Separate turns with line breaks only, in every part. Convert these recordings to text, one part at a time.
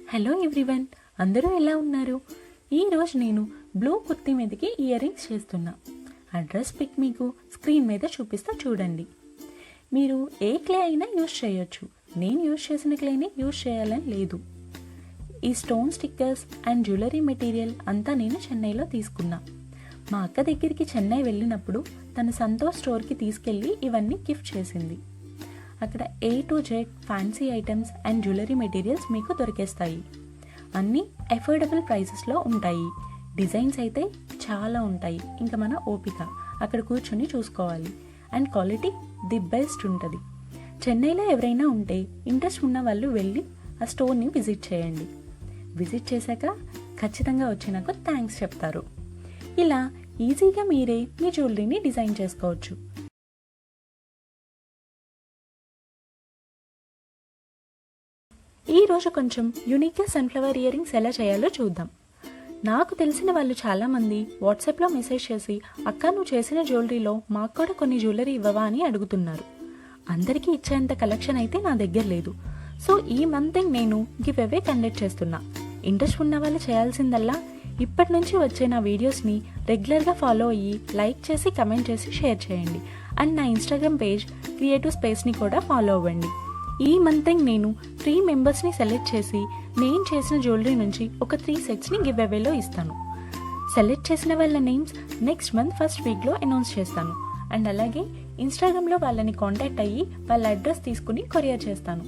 Hello everyone, అందరూ ఎలా ఉన్నారు? ఈరోజు నేను బ్లూ కుర్తీ మీదకి ఇయర్ రింగ్స్ చేస్తున్నా. ఆ డ్రెస్ పిక్ మీకు స్క్రీన్ మీద చూపిస్తా చూడండి. మీరు ఏ క్లే అయినా యూజ్ చేయొచ్చు. నేను యూజ్ చేసిన క్లేని యూజ్ చేయాలని లేదు. ఈ stone stickers and jewellery material అంతా నేను చెన్నైలో తీసుకున్నా. మా అక్క దగ్గరికి చెన్నై వెళ్ళినప్పుడు తన సంతోష్ స్టోర్కి తీసుకెళ్ళి ఇవన్నీ గిఫ్ట్ చేసింది. అక్కడ A to Z fancy items and jewellery materials మీకు దొరికేస్తాయి. అన్నీ అఫోర్డబుల్ ప్రైసెస్లో ఉంటాయి. డిజైన్స్ అయితే చాలా ఉంటాయి. ఇంకా మన ఓపిక అక్కడ కూర్చొని చూసుకోవాలి. అండ్ క్వాలిటీ ది బెస్ట్ ఉంటుంది. చెన్నైలో ఎవరైనా ఉంటే ఇంట్రెస్ట్ ఉన్న వాళ్ళు వెళ్ళి ఆ స్టోర్ని విజిట్ చేయండి. విజిట్ చేశాక ఖచ్చితంగా వచ్చి నాకు థ్యాంక్స్ చెప్తారు. ఇలా ఈజీగా మీరే మీ జ్యువెలరీని డిజైన్ చేసుకోవచ్చు. ఈరోజు కొంచెం యూనిక్గా సన్ఫ్లవర్ ఇయర్ రింగ్స్ ఎలా చేయాలో చూద్దాం. నాకు తెలిసిన వాళ్ళు చాలామంది వాట్సాప్లో మెసేజ్ చేసి, అక్క నువ్వు చేసిన జ్యువెలరీలో మాకు కూడా కొన్ని జ్యువెలరీ ఇవ్వవా అని అడుగుతున్నారు. అందరికీ ఇచ్చేంత కలెక్షన్ అయితే నా దగ్గర లేదు. సో ఈ మంత్ నేను గివ్ అవే కండక్ట్ చేస్తున్నా. ఇంట్రెస్ట్ ఉన్న వాళ్ళు చేయాల్సిందల్లా ఇప్పటి నుంచి వచ్చే నా వీడియోస్ని రెగ్యులర్గా ఫాలో అయ్యి లైక్ చేసి కమెంట్ చేసి షేర్ చేయండి. అండ్ నా ఇన్స్టాగ్రామ్ పేజ్ క్రియేటివ్ స్పేస్ని కూడా ఫాలో అవ్వండి. ఈ మంత్ నేను 3 మెంబర్స్ని సెలెక్ట్ చేసి నేను చేసిన జ్యువెలరీ నుంచి ఒక 3 సెట్స్ని గివ్ అవేలో ఇస్తాను. సెలెక్ట్ చేసిన వాళ్ళ నేమ్స్ నెక్స్ట్ మంత్ ఫస్ట్ వీక్లో అనౌన్స్ చేస్తాను. అండ్ అలాగే ఇన్స్టాగ్రామ్లో వాళ్ళని కాంటాక్ట్ అయ్యి వాళ్ళ అడ్రస్ తీసుకుని కొరియర్ చేస్తాను.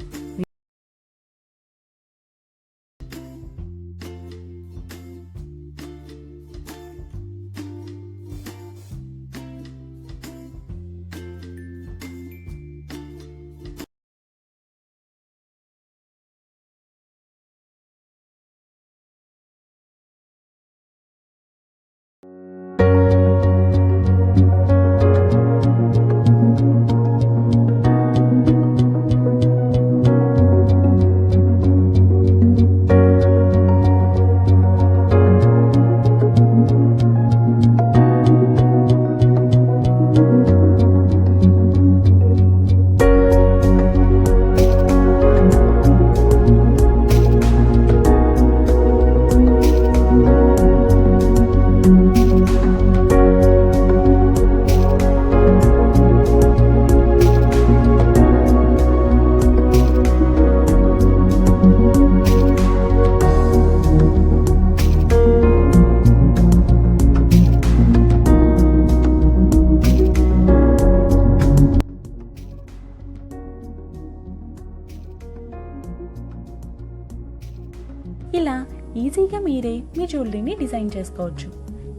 ఇలా ఈజీగా మీరే మీ జ్యువెలరీని డిజైన్ చేసుకోవచ్చు.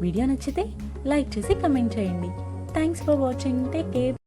వీడియో నచ్చితే లైక్ చేసి కమెంట్ చేయండి. Thanks for watching. Take care.